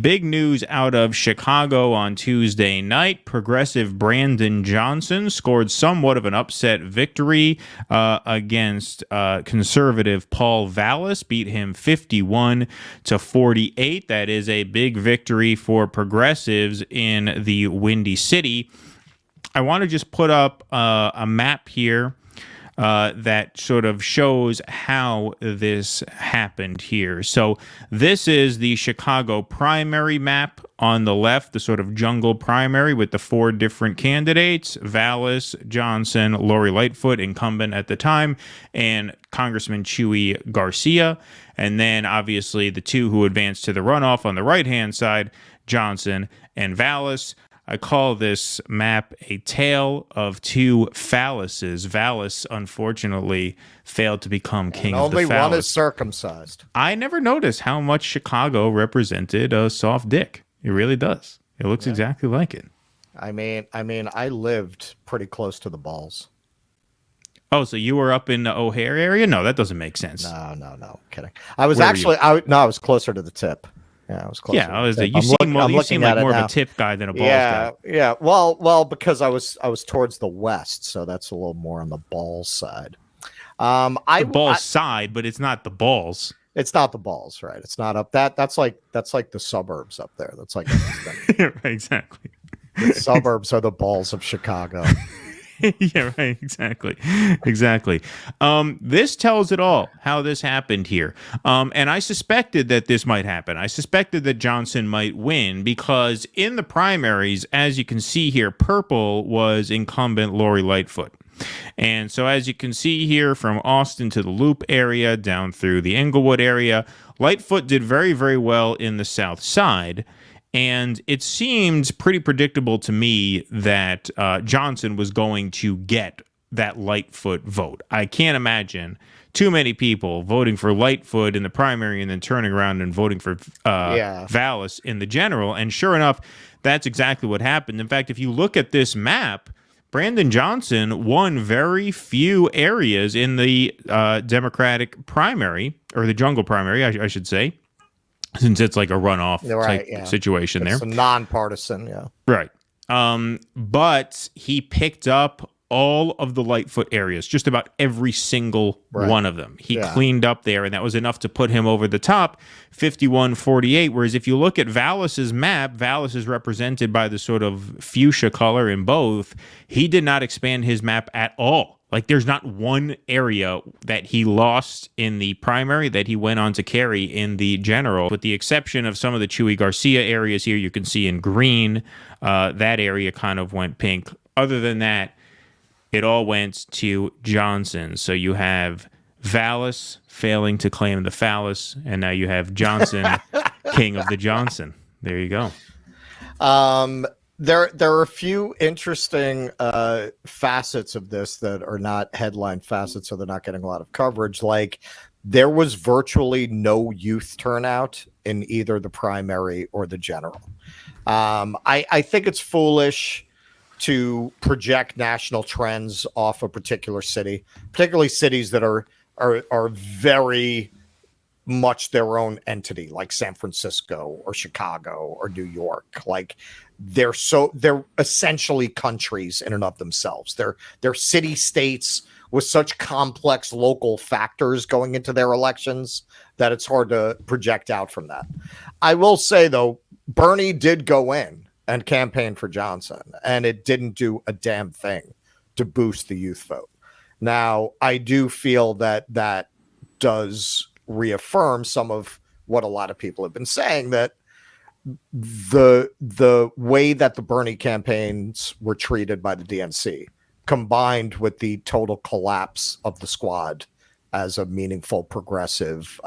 Big news out of Chicago on Tuesday night. Progressive Brandon Johnson scored somewhat of an upset victory against conservative Paul Vallis, beat him 51-48. That is a big victory for progressives in the Windy City. I want to just put up a map here that sort of shows how this happened here. So this is the Chicago primary map on the left, the sort of jungle primary with the 4 different candidates: Vallis, Johnson, Lori Lightfoot, incumbent at the time, and Congressman Chuy Garcia. And then obviously the 2 who advanced to the runoff on the right-hand side, Johnson and Vallis. I call this map a tale of 2 phalluses. Vallis, unfortunately, failed to become king of the phallus. Only one is circumcised. I never noticed how much Chicago represented a soft dick. It really does. It looks exactly like it. I mean, I lived pretty close to the balls. Oh, so you were up in the O'Hare area? No, that doesn't make sense. No, kidding. I was I was closer to the tip. Yeah, I was close. Yeah, you seem like more of a tip guy than a balls guy. Yeah. Well, because I was towards the west, so that's a little more on the balls side. Side, but it's not the balls. It's not the balls, right? It's not up that. That's like the suburbs up there. That's like exactly. The suburbs are the balls of Chicago. Yeah, right. Exactly. This tells it all, how this happened here. And I suspected that this might happen. I suspected that Johnson might win because in the primaries, as you can see here, purple was incumbent Lori Lightfoot. And so as you can see here, from Austin to the Loop area down through the Englewood area, Lightfoot did very, very well in the South Side. And it seemed pretty predictable to me that Johnson was going to get that Lightfoot vote. I can't imagine too many people voting for Lightfoot in the primary and then turning around and voting for Vallis in the general. And sure enough, that's exactly what happened. In fact, if you look at this map, Brandon Johnson won very few areas in the Democratic primary, or the jungle primary, I should say, since it's like a runoff type situation there. It's a nonpartisan, yeah. Right. But he picked up all of the Lightfoot areas, just about every single one of them. He cleaned up there, and that was enough to put him over the top, 51-48. Whereas if you look at Vallis's map, Vallis is represented by the sort of fuchsia color in both. He did not expand his map at all. Like, there's not one area that he lost in the primary that he went on to carry in the general, with the exception of some of the Chuy Garcia areas here. You can see in green, that area kind of went pink. Other than that, it all went to Johnson. So you have Vallis failing to claim the phallus, and now you have Johnson, king of the Johnson. There you go. There are a few interesting facets of this that are not headline facets, so they're not getting a lot of coverage. Like, there was virtually no youth turnout in either the primary or the general. I think it's foolish to project national trends off a particular city, particularly cities that are very much their own entity, like San Francisco or Chicago or New York. Like, they're essentially countries in and of themselves. They're city states with such complex local factors going into their elections that it's hard to project out from that. I will say, though, Bernie did go in and campaign for Johnson, and it didn't do a damn thing to boost the youth vote. Now, I do feel that does reaffirm some of what a lot of people have been saying, that the way that the Bernie campaigns were treated by the DNC, combined with the total collapse of the squad as a meaningful progressive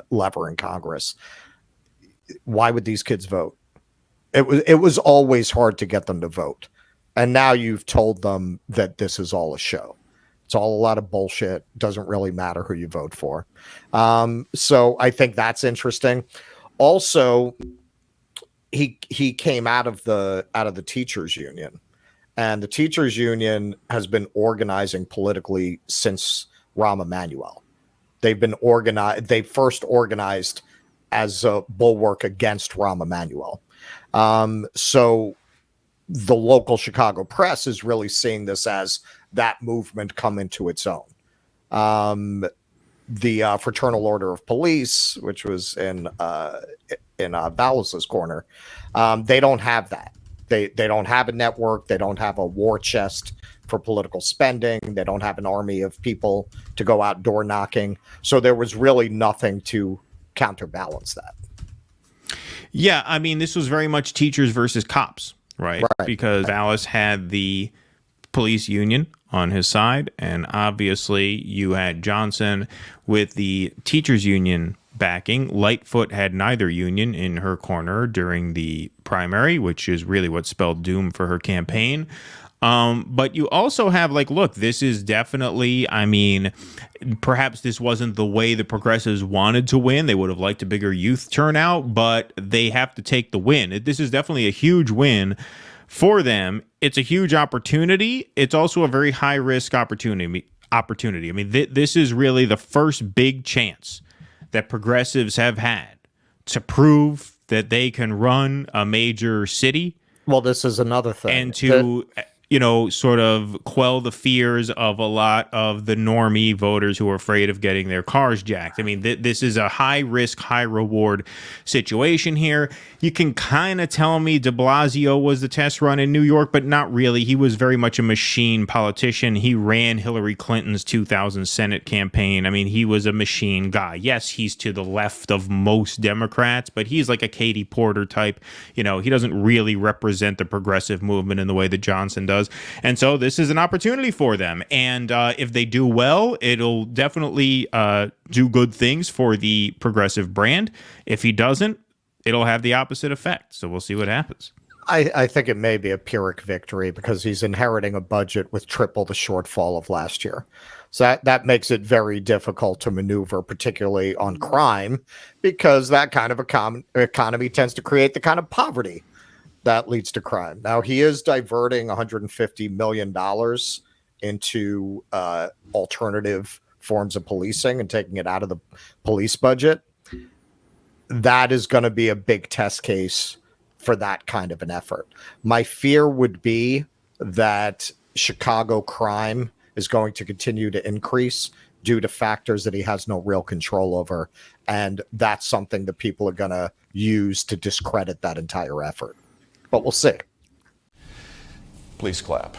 lever in Congress, why would these kids vote? It was always hard to get them to vote. And now you've told them that this is all a show. It's all a lot of bullshit. Doesn't really matter who you vote for. So I think that's interesting. Also, he came out of the teachers union, and the teachers union has been organizing politically since Rahm Emanuel. They've been organized. They first organized as a bulwark against Rahm Emanuel. So the local Chicago press is really seeing this as that movement come into its own. The Fraternal Order of Police, which was in Vallis's corner, they don't have that. They don't have a network. They don't have a war chest for political spending. They don't have an army of people to go out door knocking. So there was really nothing to counterbalance that. Yeah, I mean, this was very much teachers versus cops, right? Because Vallis had the police union on his side, and obviously you had Johnson with the teachers union backing. Lightfoot had neither union in her corner during the primary, which is really what spelled doom for her campaign. But you also have, like, look, this is definitely, I mean, perhaps this wasn't the way the progressives wanted to win. They would have liked a bigger youth turnout, but they have to take the win. This is definitely a huge win for them. It's a huge opportunity. It's also a very high risk opportunity. I mean, this is really the first big chance that progressives have had to prove that they can run a major city. Well, this is another thing. And to, sort of quell the fears of a lot of the normie voters who are afraid of getting their cars jacked. I mean, this is a high risk, high reward situation here. You can kind of tell me de Blasio was the test run in New York, but not really. He was very much a machine politician. He ran Hillary Clinton's 2000 Senate campaign. I mean, he was a machine guy. Yes, he's to the left of most Democrats, but he's like a Katie Porter type. He doesn't really represent the progressive movement in the way that Johnson does. And so this is an opportunity for them. And if they do well, it'll definitely do good things for the progressive brand. If he doesn't, it'll have the opposite effect. So we'll see what happens. I think it may be a Pyrrhic victory because he's inheriting a budget with triple the shortfall of last year. So that makes it very difficult to maneuver, particularly on crime, because that kind of economy tends to create the kind of poverty that leads to crime. Now, he is diverting $150 million into alternative forms of policing and taking it out of the police budget. That is going to be a big test case for that kind of an effort. My fear would be that Chicago crime is going to continue to increase due to factors that he has no real control over. And that's something that people are going to use to discredit that entire effort. But we'll see. Please clap.